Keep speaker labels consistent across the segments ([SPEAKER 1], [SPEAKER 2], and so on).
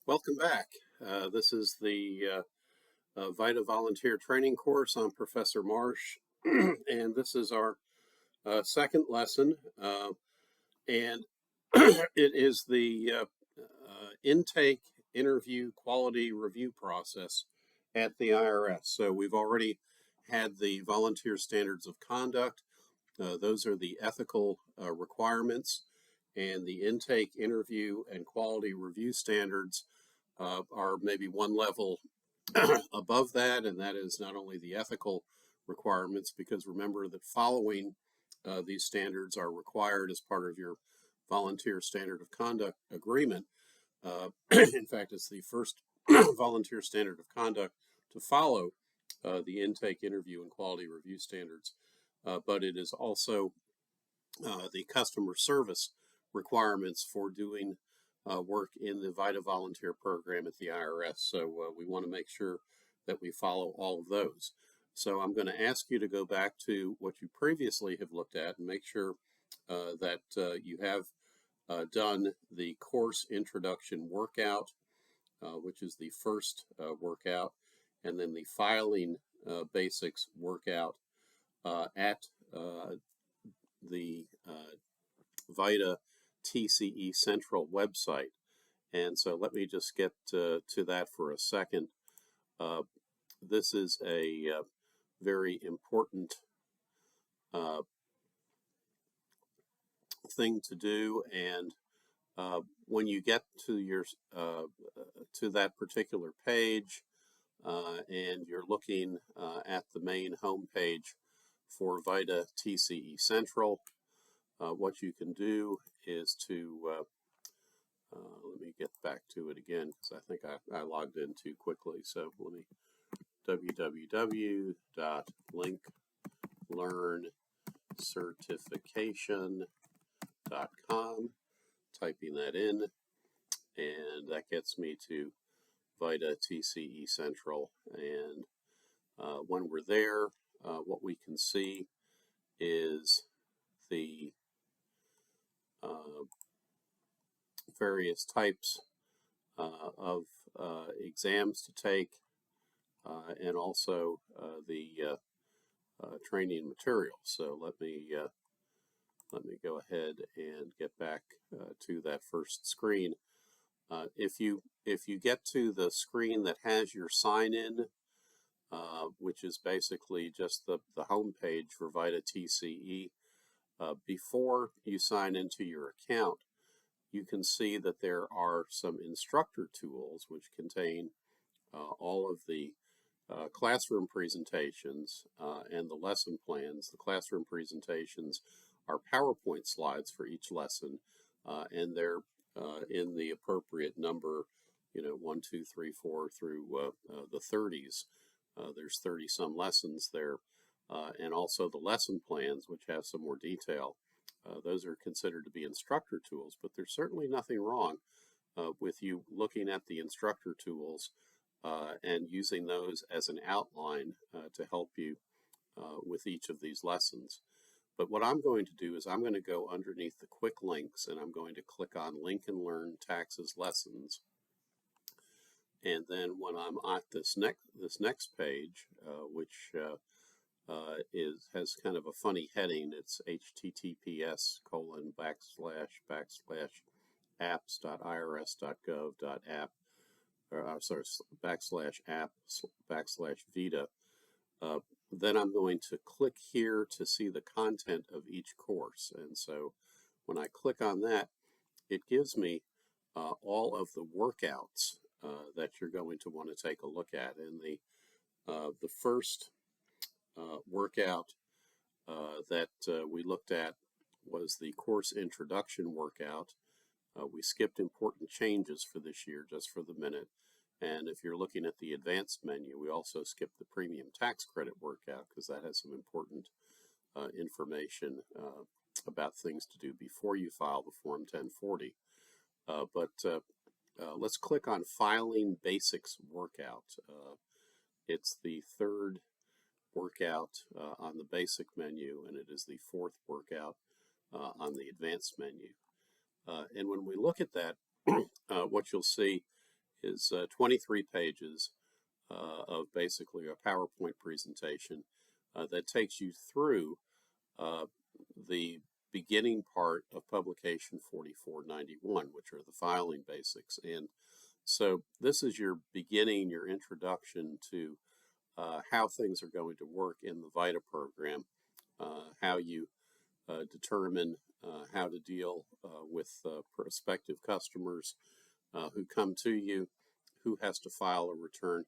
[SPEAKER 1] Welcome back. This is the Vita Volunteer Training course. I'm Professor Marsh, and this is our second lesson, and it is the intake interview quality review process at the IRS. So we've already had the volunteer standards of conduct. Those are the ethical requirements, and the intake interview and quality review standards are maybe one level above that, and that is not only the ethical requirements, because remember that following these standards are required as part of your volunteer standard of conduct agreement. In fact, it's the first volunteer standard of conduct to follow the intake interview and quality review standards, but it is also the customer service requirements for doing work in the Vita Volunteer Program at the IRS. So we want to make sure that we follow all of those. So I'm going to ask you to go back to what you previously have looked at and make sure that you have done the course introduction workout, which is the first workout, and then the filing basics workout at the Vita TCE Central website. And so let me just get to that for a second. This is a very important thing to do, and when you get to your to that particular page and you're looking at the main home page for Vita TCE Central, what you can do is to let me get back to it again, because I think I logged in too quickly. So let me www.linklearncertification.com, typing that in, and that gets me to Vita TCE Central. And when we're there, what we can see is the various types of exams to take, and also the training materials. So let me go ahead and get back to that first screen. If you get to the screen that has your sign-in, which is basically just the home page for Vita TCE, before you sign into your account, you can see that there are some instructor tools which contain all of the classroom presentations and the lesson plans. The classroom presentations are PowerPoint slides for each lesson, and they're in the appropriate number, 1, 2, 3, 4 through the 30s. There's 30 some lessons there, and also the lesson plans, which have some more detail. Those are considered to be instructor tools, but there's certainly nothing wrong with you looking at the instructor tools and using those as an outline to help you with each of these lessons. But what I'm going to do is I'm going to go underneath the quick links, and I'm going to click on Link and Learn Taxes Lessons. And then when I'm at this next page, which has kind of a funny heading, it's https://apps.irs.gov.app, /app/Vita. Then I'm going to click here to see the content of each course. And so when I click on that, it gives me all of the workouts that you're going to want to take a look at. And the first workout that we looked at was the course introduction workout. We skipped important changes for this year just for the minute. And if you're looking at the advanced menu, we also skipped the premium tax credit workout, because that has some important information about things to do before you file the Form 1040. But let's click on Filing Basics Workout. It's the third workout on the basic menu, and it is the fourth workout on the advanced menu. And when we look at that, what you'll see is 23 pages of basically a PowerPoint presentation that takes you through the beginning part of publication 4491, which are the filing basics. And so this is your beginning, your introduction to how things are going to work in the Vita program, how you determine how to deal with prospective customers who come to you, who has to file a return,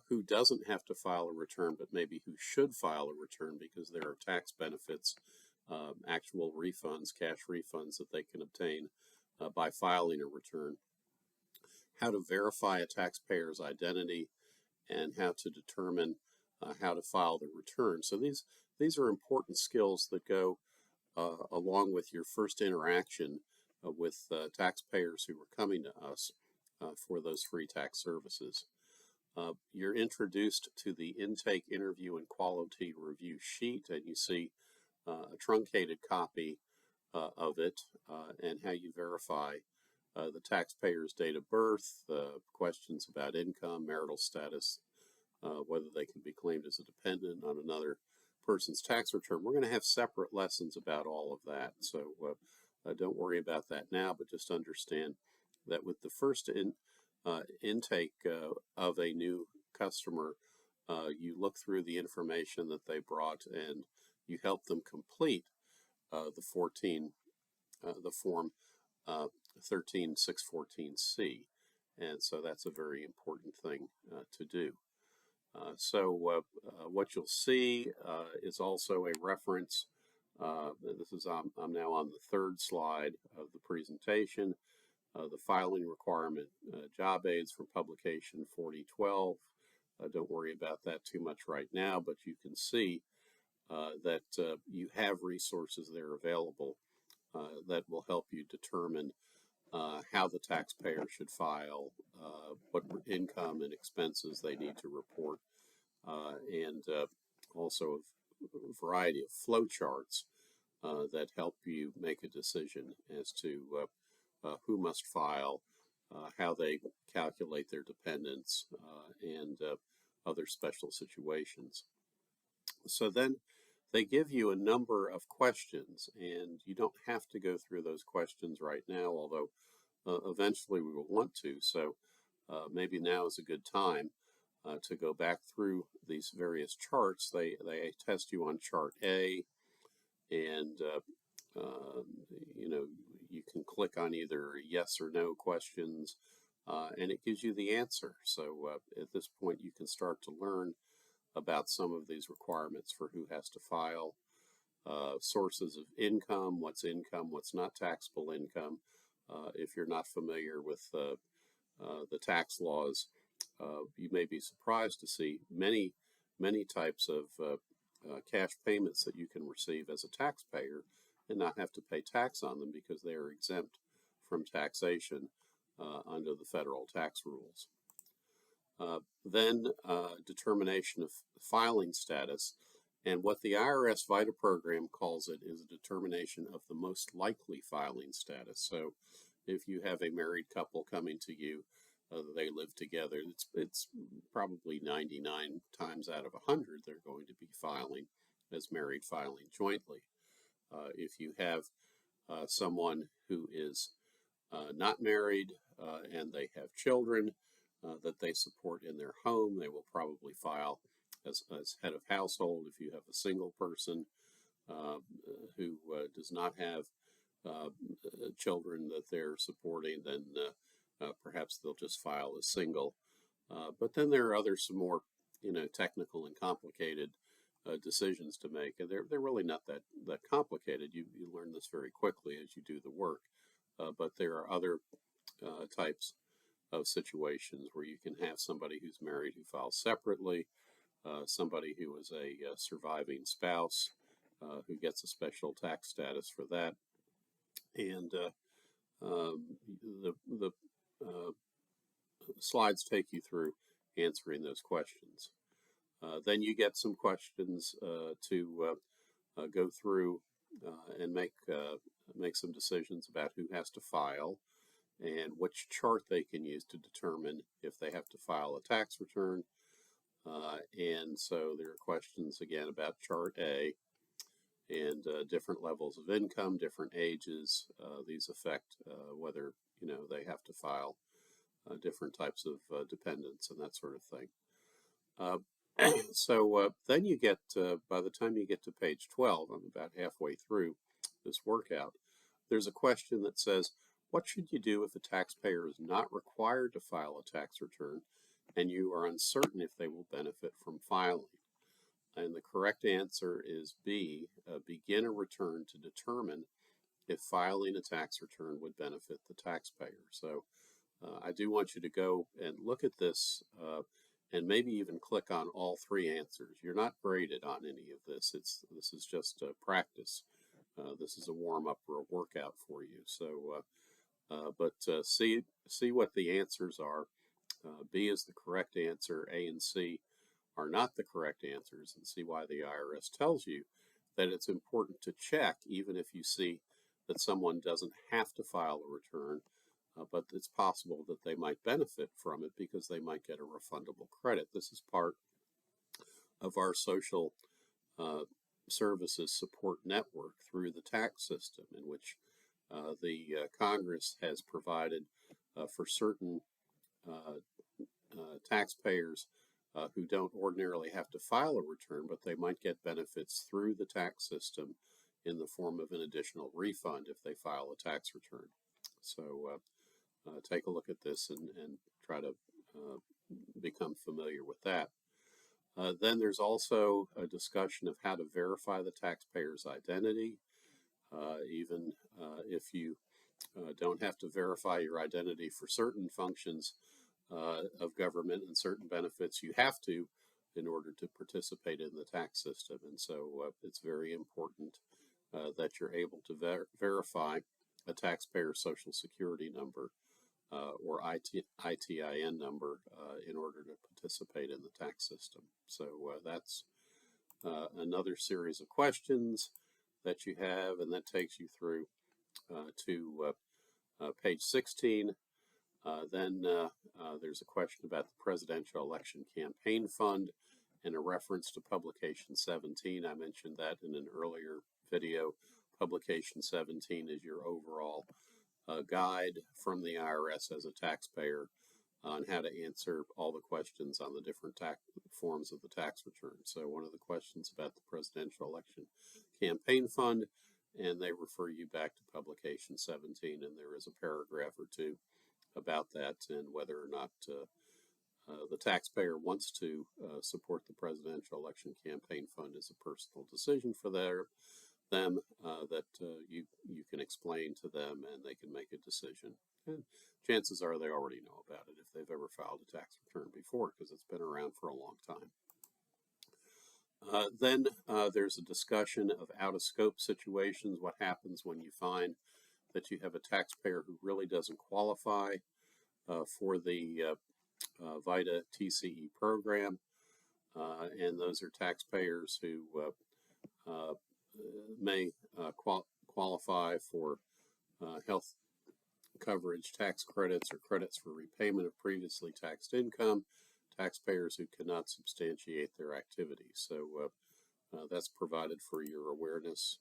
[SPEAKER 1] who doesn't have to file a return, but maybe who should file a return because there are tax benefits, actual refunds, cash refunds that they can obtain by filing a return, how to verify a taxpayer's identity, and how to determine how to file the return. So these are important skills that go along with your first interaction with taxpayers who are coming to us for those free tax services. You're introduced to the intake, interview, and quality review sheet, and you see a truncated copy of it and how you verify the taxpayer's date of birth, questions about income, marital status, whether they can be claimed as a dependent on another person's tax return. We're going to have separate lessons about all of that, so don't worry about that now, but just understand that with the first intake of a new customer, you look through the information that they brought and you help them complete the form 13614C, and so that's a very important thing to do. What you'll see is also a reference. I'm now on the third slide of the presentation. The filing requirement job aids for publication 4012. Don't worry about that too much right now, but you can see that you have resources there available that will help you determine how the taxpayer should file, what income and expenses they need to report, and also a variety of flow charts that help you make a decision as to who must file, how they calculate their dependents, and other special situations. So then they give you a number of questions, and you don't have to go through those questions right now, although eventually we will want to. So maybe now is a good time to go back through these various charts. They test you on chart A, and you can click on either yes or no questions, and it gives you the answer. So at this point, you can start to learn about some of these requirements for who has to file, sources of income, what's not taxable income. If you're not familiar with the tax laws, you may be surprised to see many types of cash payments that you can receive as a taxpayer and not have to pay tax on them because they are exempt from taxation under the federal tax rules. Then determination of filing status, and what the IRS Vita program calls it is a determination of the most likely filing status. So if you have a married couple coming to you, they live together, it's probably 99 times out of 100 they're going to be filing as married, filing jointly. If you have someone who is not married and they have children that they support in their home, they will probably file as head of household. If you have a single person who does not have children that they're supporting, then perhaps they'll just file as single. But then there are some more technical and complicated decisions to make, and they're really not that complicated. You learn this very quickly as you do the work. But there are other types of situations where you can have somebody who's married who files separately, somebody who is a surviving spouse who gets a special tax status for that, and the slides take you through answering those questions. Then you get some questions to go through and make some decisions about who has to file, and which chart they can use to determine if they have to file a tax return. And so there are questions again about chart A and different levels of income, different ages. These affect whether they have to file different types of dependents and that sort of thing. So then you get, by the time you get to page 12, I'm about halfway through this workout, there's a question that says, what should you do if a taxpayer is not required to file a tax return and you are uncertain if they will benefit from filing? And the correct answer is B, begin a return to determine if filing a tax return would benefit the taxpayer. So I do want you to go and look at this and maybe even click on all three answers. You're not graded on any of this. This is just practice. This is a warm-up or a workout for you. So, see what the answers are. B is the correct answer. A and C are not the correct answers, and see why the IRS tells you that it's important to check even if you see that someone doesn't have to file a return, but it's possible that they might benefit from it because they might get a refundable credit. This is part of our social services support network through the tax system, in which the Congress has provided for certain taxpayers who don't ordinarily have to file a return, but they might get benefits through the tax system in the form of an additional refund if they file a tax return. So take a look at this and try to become familiar with that. Then there's also a discussion of how to verify the taxpayer's identity, even if you don't have to verify your identity for certain functions of government and certain benefits. You have to in order to participate in the tax system. And so it's very important that you're able to verify a taxpayer's Social Security number or ITIN number in order to participate in the tax system. So that's another series of questions that you have, and that takes you through to page 16. Then there's a question about the Presidential Election Campaign Fund and a reference to Publication 17. I mentioned that in an earlier video. Publication 17 is your overall guide from the IRS as a taxpayer on how to answer all the questions on the different forms of the tax return. So one of the questions about the Presidential Election Campaign Fund, and they refer you back to Publication 17, and there is a paragraph or two about that and whether or not the taxpayer wants to support the Presidential Election Campaign Fund is a personal decision for them that you can explain to them, and they can make a decision. And chances are they already know about it if they've ever filed a tax return before, because it's been around for a long time. Then there's a discussion of out-of-scope situations, what happens when you find that you have a taxpayer who really doesn't qualify for the Vita TCE program, and those are taxpayers who may qualify for health coverage tax credits or credits for repayment of previously taxed income, taxpayers who cannot substantiate their activities. So that's provided for your awareness.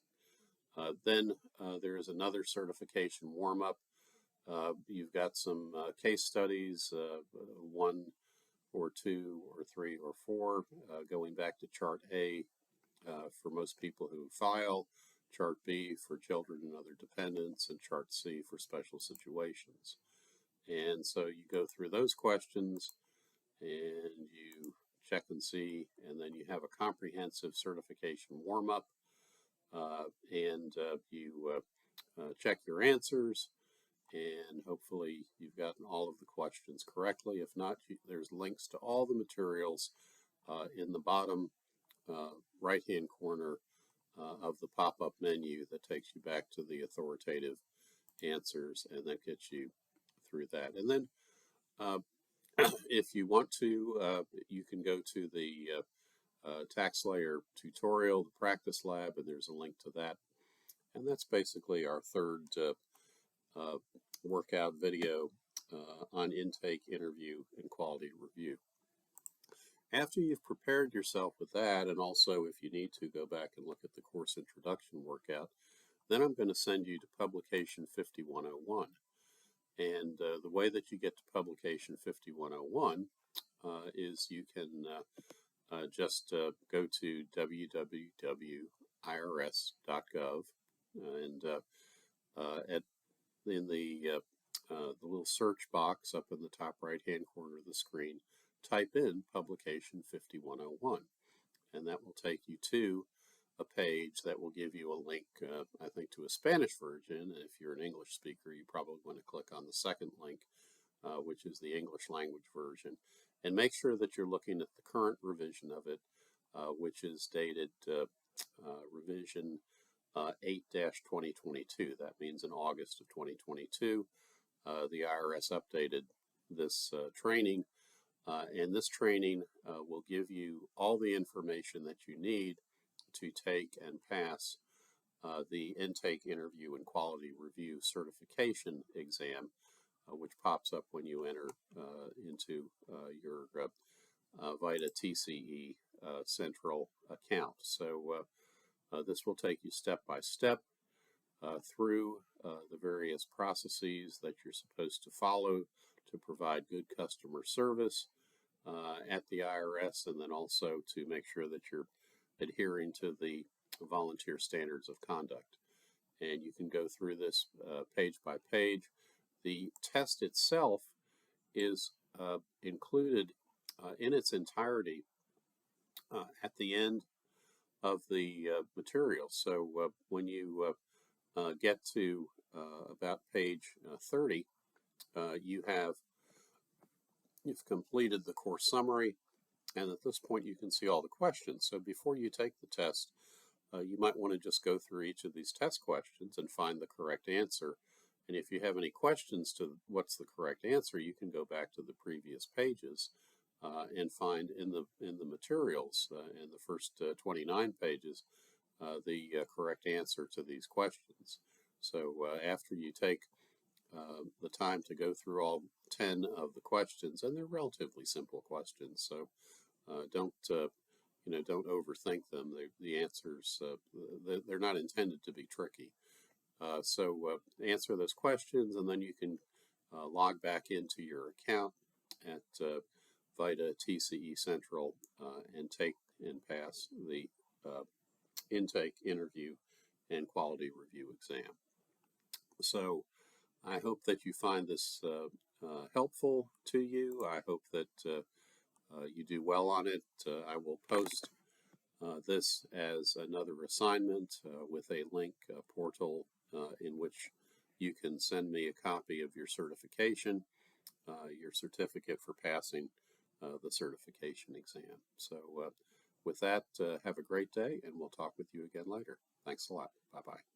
[SPEAKER 1] Then there is another certification warm-up. You've got some case studies, 1 or 2 or 3 or 4, going back to Chart A for most people who file, Chart B for children and other dependents, and Chart C for special situations. And so you go through those questions and you check and see, and then you have a comprehensive certification warm-up, and you check your answers, and hopefully you've gotten all of the questions correctly. If not, there's links to all the materials in the bottom right-hand corner of the pop-up menu that takes you back to the authoritative answers, and that gets you through that. And then if you want to, you can go to the TaxSlayer tutorial, the practice lab, and there's a link to that. And that's basically our third workout video on intake, interview, and quality review. After you've prepared yourself with that, and also if you need to go back and look at the course introduction workout, then I'm going to send you to publication 5101. And the way that you get to publication 5101 is you can just go to www.irs.gov and in the little search box up in the top right hand corner of the screen, type in publication 5101, and that will take you to a page that will give you a link, I think, to a Spanish version. And if you're an English speaker, you probably want to click on the second link, which is the English language version. And make sure that you're looking at the current revision of it, which is dated revision 8-2022. That means in August of 2022, the IRS updated this training. And this training will give you all the information that you need to take and pass the intake, interview, and quality review certification exam, which pops up when you enter into your Vita TCE Central account. So this will take you step by step through the various processes that you're supposed to follow to provide good customer service at the IRS, and then also to make sure that you're adhering to the volunteer standards of conduct. And you can go through this page by page. The test itself is included in its entirety at the end of the material. So when you get to about page 30, you've completed the course summary, and at this point you can see all the questions. So before you take the test, you might want to just go through each of these test questions and find the correct answer. And if you have any questions to what's the correct answer, you can go back to the previous pages and find in the materials in the first 29 pages the correct answer to these questions. So after you take the time to go through all 10 of the questions, and they're relatively simple questions, so don't overthink them. The answers, they're not intended to be tricky. So answer those questions, and then you can log back into your account at Vita TCE Central and take and pass the intake, interview, and quality review exam. So I hope that you find this helpful to you. I hope that you do well on it. I will post this as another assignment with a link portal in which you can send me a copy of your certification, your certificate for passing the certification exam. So with that, have a great day, and we'll talk with you again later. Thanks a lot. Bye-bye.